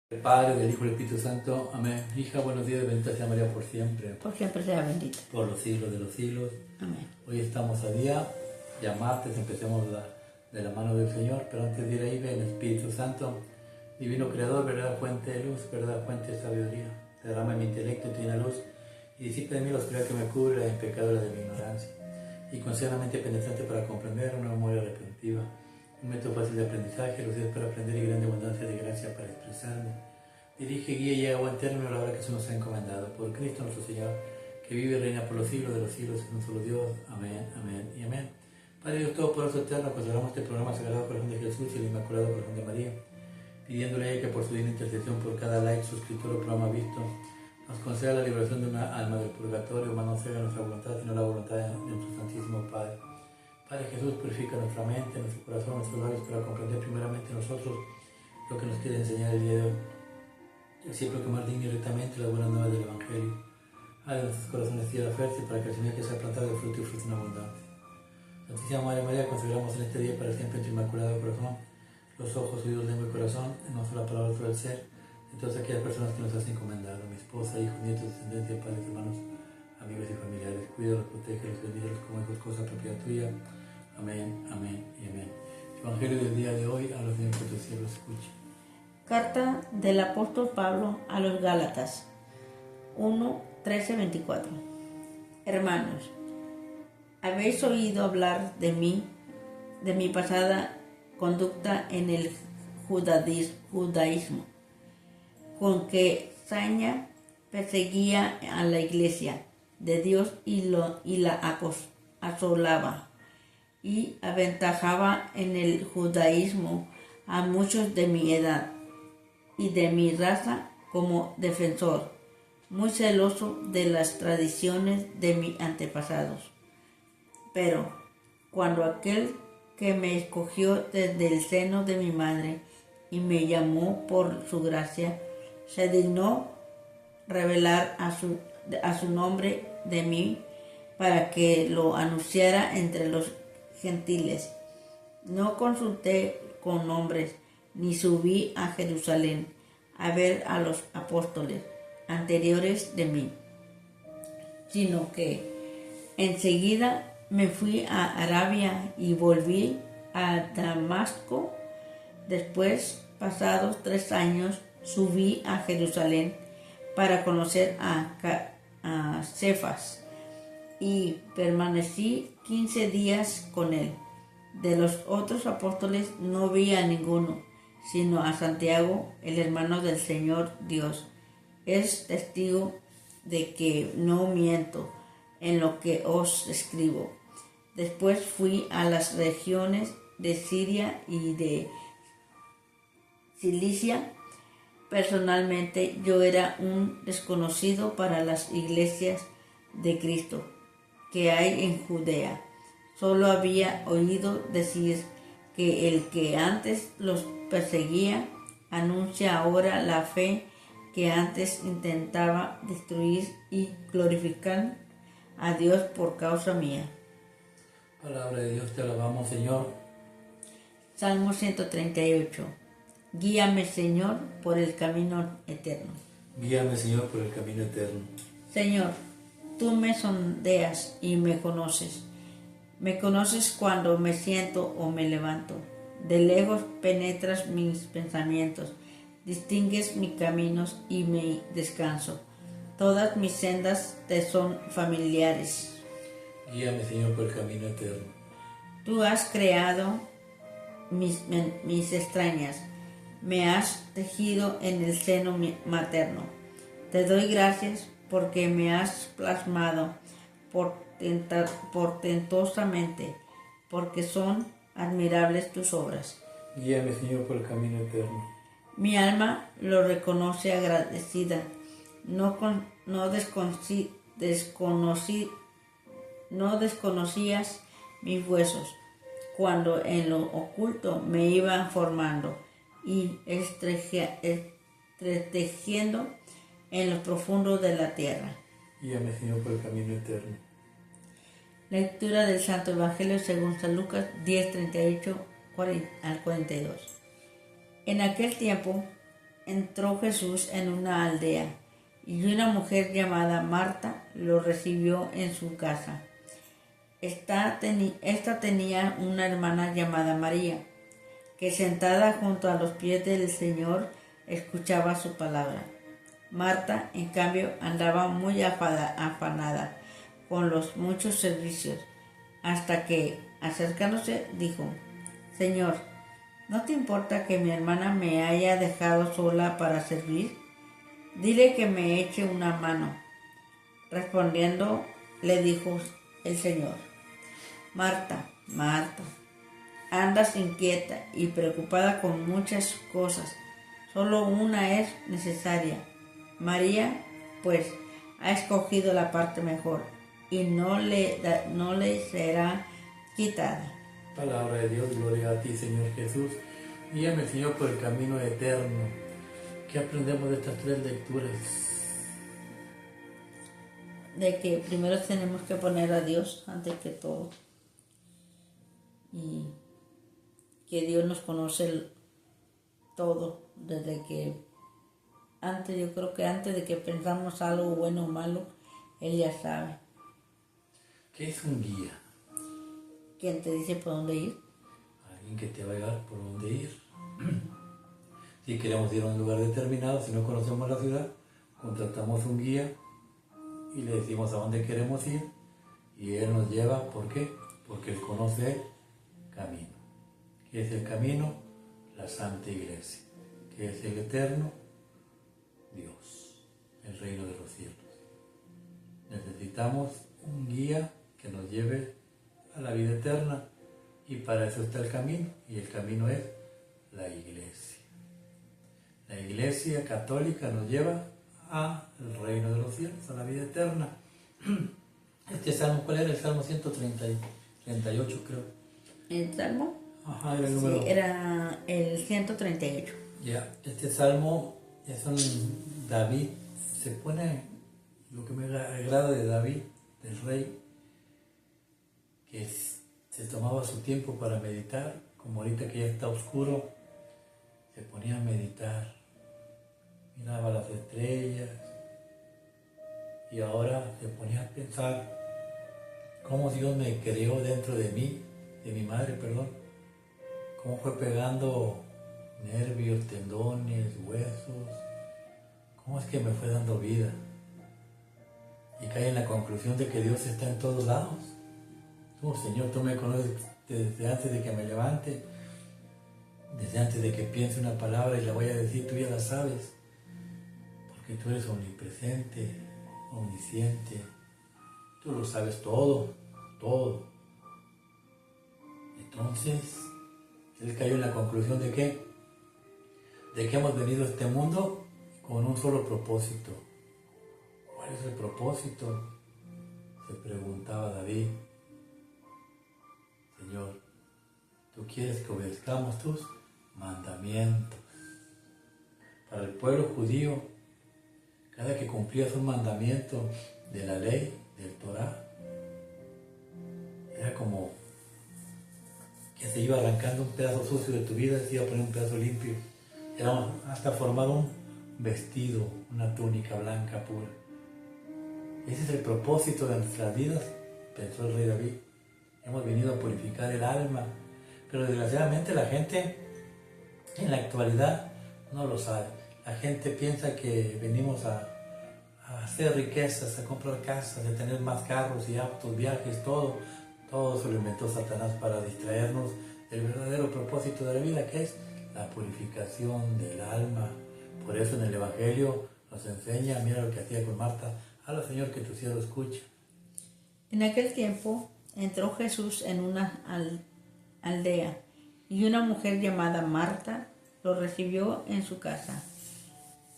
Del Padre, del Hijo y del Espíritu Santo. Amén. Hija, buenos días, bendita sea María por siempre. Por siempre sea bendita. Por los siglos de los siglos. Amén. Hoy estamos a día, ya martes, empecemos de la mano del Señor, pero antes de ir ahí, ven Espíritu Santo, Divino Creador, verdad, fuente de luz, verdad, fuente de sabiduría. Derrama en mi intelecto y llena luz, y disipa de mí la oscuridad que me cubre, la pecadora de mi ignorancia. Y conceda una mente penetrante para comprender, una memoria retentiva, un método fácil de aprendizaje, lucidez para aprender y grande abundancia de gracia para expresarme. Dirige, guía y haga buen término la hora que se nos ha encomendado. Por Cristo nuestro Señor, que vive y reina por los siglos de los siglos, en un solo Dios. Amén, amén y amén. Padre Dios Todopoderoso Eterno, consagramos este programa Sagrado Corazón de Jesús y el Inmaculado Corazón de María, pidiéndole a ella que por su divina intercesión, por cada like, suscriptor o programa visto, nos conceda la liberación de una alma del purgatorio, mas no sea nuestra voluntad, sino la voluntad de nuestro Santísimo Padre. Padre Jesús, purifica nuestra mente, nuestro corazón, nuestros labios, para comprender primeramente nosotros lo que nos quiere enseñar el día de hoy. Siempre que más digna y rectamente las buenas nuevas del Evangelio. Haz de nuestros corazones tierra fértil para que el Señor que sea plantado de fruto y fruto en abundancia. Santísima Madre María, consagramos en este día para siempre en tu inmaculado corazón los ojos, oídos, lengua y corazón, en no solo la palabra todo el ser, de todas aquellas personas que nos has encomendado, mi esposa, hijos, nietos, descendencia, padres, hermanos, amigos y familiares. Cuídalos, protégelos, bendícelos como hijos, cosa propia tuya. Amén, amén y amén. Evangelio del día de hoy, a los niños que tu cielo escuche. Carta del apóstol Pablo a los Gálatas 1, 13, 24. Hermanos, habéis oído hablar de mí, de mi pasada conducta en el judaísmo, con que saña perseguía a la iglesia de Dios y la asolaba, y aventajaba en el judaísmo a muchos de mi edad y de mi raza como defensor, muy celoso de las tradiciones de mis antepasados. Pero cuando aquel que me escogió desde el seno de mi madre y me llamó por su gracia, se dignó revelar a su nombre de mí para que lo anunciara entre los gentiles. No consulté con hombres, ni subí a Jerusalén a ver a los apóstoles anteriores de mí, sino que enseguida me fui a Arabia y volví a Damasco. Después, pasados 3 años, subí a Jerusalén para conocer a Cefas y permanecí 15 días con él. De los otros apóstoles no vi a ninguno, sino a Santiago, el hermano del Señor Dios. Es testigo de que no miento en lo que os escribo. Después fui a las regiones de Siria y de Cilicia. Personalmente yo era un desconocido para las iglesias de Cristo que hay en Judea. Solo había oído decir que el que antes los perseguía anuncia ahora la fe que antes intentaba destruir y glorificar a Dios por causa mía. Palabra de Dios, te alabamos, Señor. Salmo 138. Guíame, Señor, por el camino eterno. Guíame, Señor, por el camino eterno. Señor, tú me sondeas y me conoces. Me conoces cuando me siento o me levanto. De lejos penetras mis pensamientos, distingues mis caminos y mi descanso. Todas mis sendas te son familiares. Guíame, Señor, por el camino eterno. Tú has creado mis extrañas, me has tejido en el seno materno. Te doy gracias porque me has plasmado portentosamente, porque son admirables tus obras. Guíame, Señor, por el camino eterno. Mi alma lo reconoce agradecida. No desconocías mis huesos, cuando en lo oculto me iba formando y entretejiendo en lo profundo de la tierra. Guíame, Señor, por el camino eterno. Lectura del Santo Evangelio según San Lucas 10, 38 al 42. En aquel tiempo entró Jesús en una aldea y una mujer llamada Marta lo recibió en su casa. Esta tenía una hermana llamada María, que sentada junto a los pies del Señor escuchaba su palabra. Marta, en cambio, andaba muy afanada con los muchos servicios, hasta que, acercándose, dijo: Señor, ¿no te importa que mi hermana me haya dejado sola para servir? Dile que me eche una mano. Respondiendo, le dijo el Señor: Marta, Marta, andas inquieta y preocupada con muchas cosas. Solo una es necesaria. María, pues, ha escogido la parte mejor y no le será quitada. Palabra de Dios, gloria a ti, Señor Jesús. Guíame, Señor, por el camino eterno. ¿Qué aprendemos de estas tres lecturas? De que primero tenemos que poner a Dios antes que todo. Y que Dios nos conoce todo, desde que yo creo que antes de que pensamos algo bueno o malo, Él ya sabe. ¿Qué es un guía? ¿Quién te dice por dónde ir? Alguien que te va a llevar por dónde ir. Si queremos ir a un lugar determinado, si no conocemos la ciudad, contratamos un guía y le decimos a dónde queremos ir y Él nos lleva. ¿Por qué? Porque Él conoce el camino. ¿Qué es el camino? La Santa Iglesia. ¿Qué es el eterno? Dios, el reino de los cielos. Necesitamos un guía que nos lleve a la vida eterna y para eso está el camino, y el camino es la Iglesia. La Iglesia católica nos lleva al reino de los cielos, a la vida eterna. Este salmo, ¿cuál era? El Salmo 138, creo. ¿El salmo? Ajá, era el número. Sí, era el 138. Ya, este salmo es un David, se pone lo que me agrada de David, del rey, que se tomaba su tiempo para meditar, como ahorita que ya está oscuro, se ponía a meditar, miraba las estrellas y ahora se ponía a pensar cómo Dios me creó dentro de mí, de mi madre, perdón, cómo fue pegando nervios, tendones, huesos, cómo es que me fue dando vida. Y cae en la conclusión de que Dios está en todos lados. Tú, Señor, tú me conoces desde antes de que me levante, desde antes de que piense una palabra y la voy a decir, tú ya la sabes, porque tú eres omnipresente, omnisciente, tú lo sabes todo, todo. Entonces, Él cayó en la conclusión de que hemos venido a este mundo con un solo propósito. ¿Cuál es el propósito? Se preguntaba David. Señor, tú quieres que obedezcamos tus mandamientos. Para el pueblo judío, cada que cumplías un mandamiento de la ley, del Torah, era como que se iba arrancando un pedazo sucio de tu vida, se iba a poner un pedazo limpio. Era hasta formar un vestido, una túnica blanca pura. Ese es el propósito de nuestras vidas, pensó el rey David. Hemos venido a purificar el alma, pero desgraciadamente la gente en la actualidad no lo sabe. La gente piensa que venimos a hacer riquezas, a comprar casas, a tener más carros y autos, viajes, todo. Todo se lo inventó Satanás para distraernos del verdadero propósito de la vida, que es la purificación del alma. Por eso en el Evangelio nos enseña, mira lo que hacía con Marta, habla Señor que tu siervo escucha. En aquel tiempo entró Jesús en una aldea y una mujer llamada Marta lo recibió en su casa.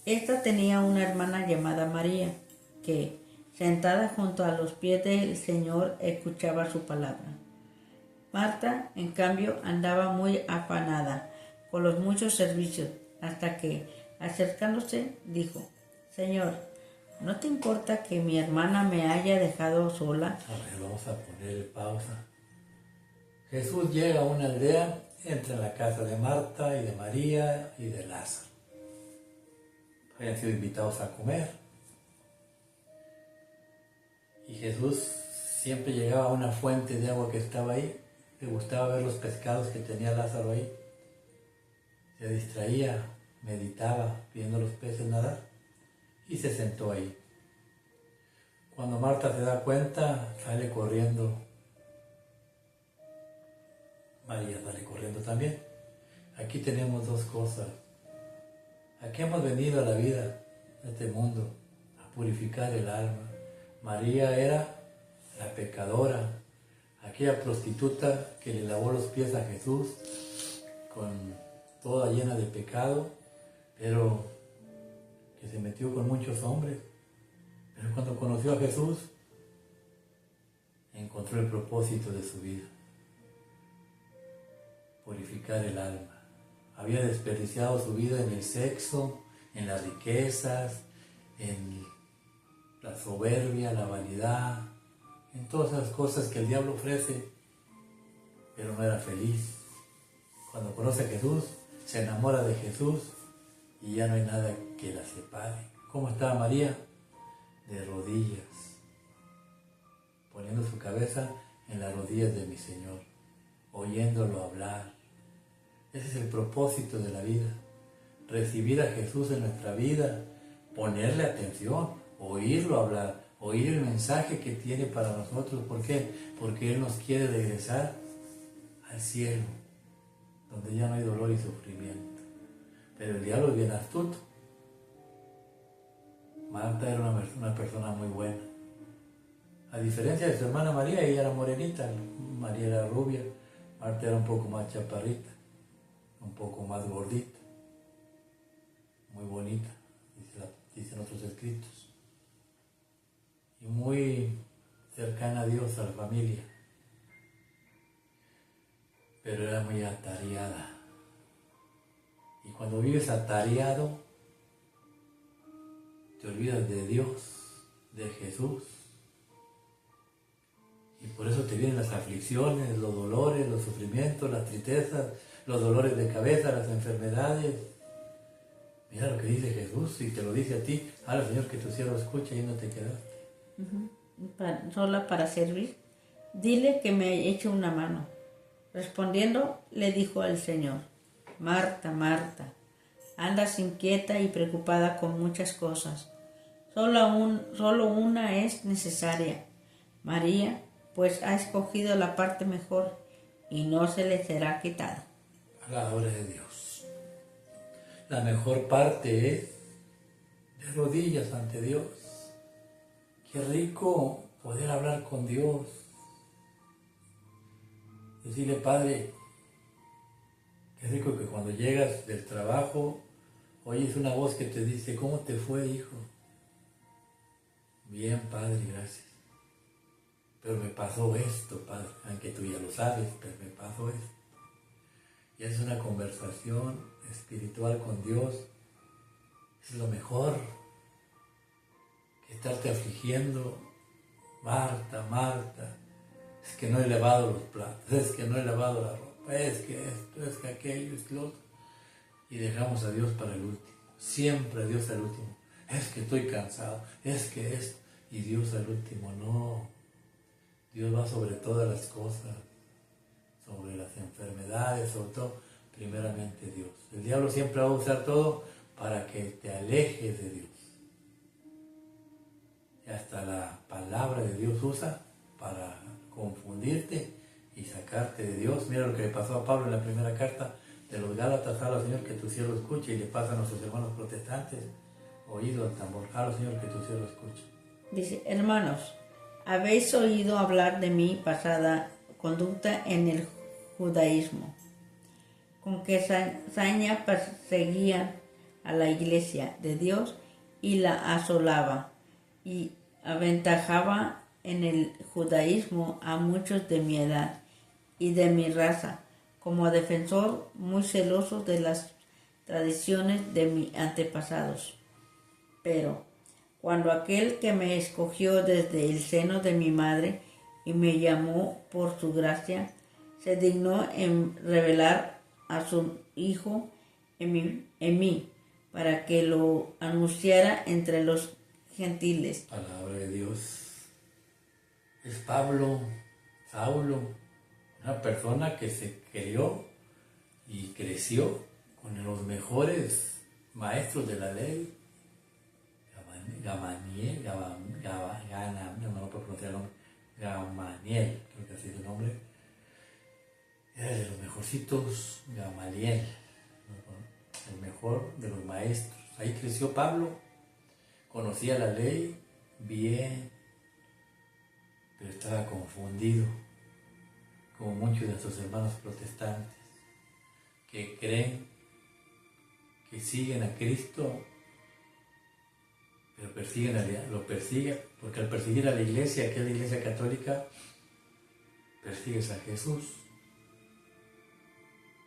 Esta tenía una hermana llamada María, que, sentada junto a los pies del Señor, escuchaba su palabra. Marta, en cambio, andaba muy afanada con los muchos servicios, hasta que, acercándose, dijo: Señor, ¿no te importa que mi hermana me haya dejado sola? A ver, vamos a ponerle pausa. Jesús llega a una aldea, entra en la casa de Marta y de María y de Lázaro. habían sido invitados a comer. Y Jesús siempre llegaba a una fuente de agua que estaba ahí. Le gustaba ver los pescados que tenía Lázaro ahí. Se distraía, meditaba, viendo los peces nadar y se sentó ahí. Cuando Marta se da cuenta, sale corriendo. María sale corriendo también. Aquí tenemos dos cosas. Aquí hemos venido a la vida, a este mundo, a purificar el alma. María era la pecadora, aquella prostituta que le lavó los pies a Jesús, toda llena de pecado, pero que se metió con muchos hombres. Pero cuando conoció a Jesús, encontró el propósito de su vida: purificar el alma. Había desperdiciado su vida en el sexo, en las riquezas, en la soberbia, la vanidad, en todas esas cosas que el diablo ofrece, pero no era feliz. Cuando conoce a Jesús, se enamora de Jesús y ya no hay nada que la separe. ¿Cómo estaba María? De rodillas, poniendo su cabeza en las rodillas de mi Señor, oyéndolo hablar. Ese es el propósito de la vida: recibir a Jesús en nuestra vida, ponerle atención, oírlo hablar, oír el mensaje que tiene para nosotros. ¿Por qué? Porque Él nos quiere regresar al cielo, donde ya no hay dolor y sufrimiento. Pero el diablo es bien astuto. Marta era una persona muy buena. A diferencia de su hermana María, ella era morenita, María era rubia, Marta era un poco más chaparrita, un poco más gordita, muy bonita, dicen otros escritos, y muy cercana a Dios, a la familia, pero era muy atareada. Y cuando vives atareado, te olvidas de Dios, de Jesús. Y por eso te vienen las aflicciones, los dolores, los sufrimientos, las tristezas, los dolores de cabeza, las enfermedades. Mira lo que dice Jesús y te lo dice a ti. Ahora, Señor, que tu siervo escucha y no te quedaste. Sola para servir. Dile que me eche una mano. Respondiendo, le dijo al Señor: Marta, Marta, andas inquieta y preocupada con muchas cosas. Solo una es necesaria. María, pues, ha escogido la parte mejor y no se le será quitada. Palabra de Dios. La mejor parte es de rodillas ante Dios. Qué rico poder hablar con Dios. Decirle: Padre, qué rico que cuando llegas del trabajo oyes una voz que te dice: ¿cómo te fue, hijo? Bien, Padre, gracias. Pero me pasó esto, Padre, aunque tú ya lo sabes, pero me pasó esto. Y es una conversación espiritual con Dios. Es lo mejor que estarte afligiendo. Marta, Marta, es que no he lavado los platos, es que no he lavado la ropa, es que esto, es que aquello, es que lo otro. Y dejamos a Dios para el último. Siempre a Dios al último. Es que estoy cansado, es que esto. Y Dios al último, no. Dios va sobre todas las cosas, sobre las enfermedades, sobre todo, primeramente Dios. El diablo siempre va a usar todo para que te alejes de Dios. Y hasta la palabra de Dios usa para confundirte y sacarte de Dios. Mira lo que le pasó a Pablo en la primera carta de los Gálatas: habla, Señor, que tu siervo escuche. Y le pasa a nuestros hermanos protestantes: oído al tambor, habla, Señor, que tu siervo escuche. Dice: hermanos, habéis oído hablar de mi pasada conducta en el judaísmo, con que saña perseguía a la iglesia de Dios y la asolaba, y aventajaba en el judaísmo a muchos de mi edad y de mi raza, como defensor muy celoso de las tradiciones de mis antepasados. Pero cuando aquel que me escogió desde el seno de mi madre y me llamó por su gracia, se dignó en revelar a su Hijo en mí, para que lo anunciara entre los gentiles. Palabra de Dios. Es Pablo, Saulo, una persona que se crió y creció con los mejores maestros de la ley. Gamaliel, no me puedo pronunciar el nombre, Gamaliel, creo que así es el nombre. Era de los mejorcitos, Gamaliel, el mejor de los maestros. Ahí creció Pablo, conocía la ley bien, pero estaba confundido, como muchos de nuestros hermanos protestantes, que creen que siguen a Cristo, pero lo persiguen, porque al perseguir a la iglesia, que es la iglesia católica, persigues a Jesús.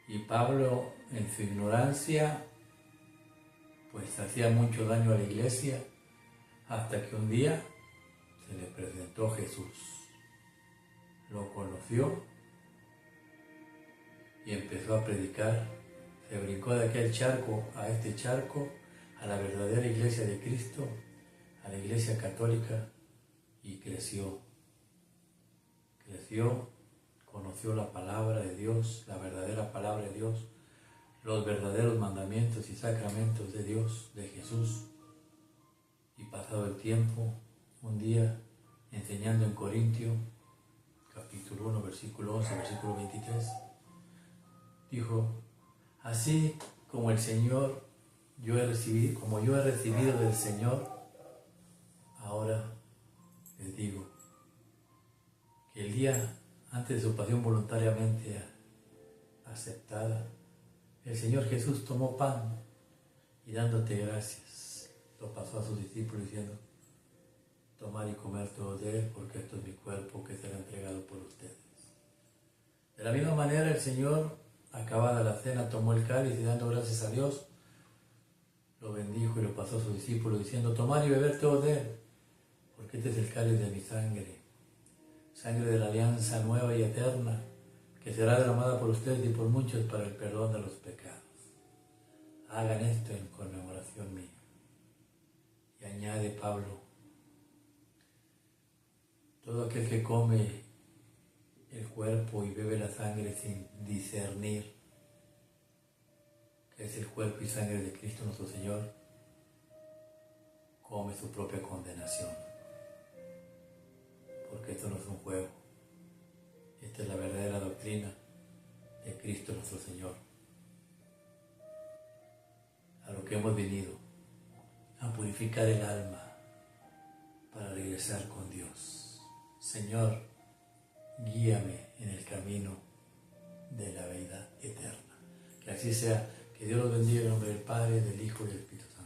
Y Pablo, en su ignorancia, pues hacía mucho daño a la iglesia, hasta que un día se le presentó Jesús. Lo conoció y empezó a predicar. Se brincó de aquel charco a este charco, a la verdadera iglesia de Cristo, a la iglesia católica, y creció, conoció la palabra de Dios, la verdadera palabra de Dios, los verdaderos mandamientos y sacramentos de Dios, de Jesús. Y pasado el tiempo, un día, enseñando en Corintio, capítulo 1, versículo 11, versículo 23, dijo: así como el Señor, como yo he recibido del Señor, ahora les digo que el día antes de su pasión voluntariamente aceptada, el Señor Jesús tomó pan y dándote gracias, lo pasó a sus discípulos diciendo: tomad y comer todos de él, porque esto es mi cuerpo que será entregado por ustedes. De la misma manera el Señor, acabada la cena, tomó el cáliz y dando gracias a Dios, lo bendijo y lo pasó a sus discípulos diciendo: tomad y beber todos de él, porque este es el cáliz de mi sangre, sangre de la alianza nueva y eterna, que será derramada por ustedes y por muchos para el perdón de los pecados. Hagan esto en conmemoración mía. Y añade Pablo: todo aquel que come el cuerpo y bebe la sangre sin discernir que es el cuerpo y sangre de Cristo nuestro Señor, come su propia condenación. Porque esto no es un juego. Esta es la verdadera doctrina de Cristo nuestro Señor. A lo que hemos venido, a purificar el alma para regresar con Dios. Señor, guíame en el camino de la vida eterna. Que así sea. Que Dios los bendiga en el nombre del Padre, del Hijo y del Espíritu Santo.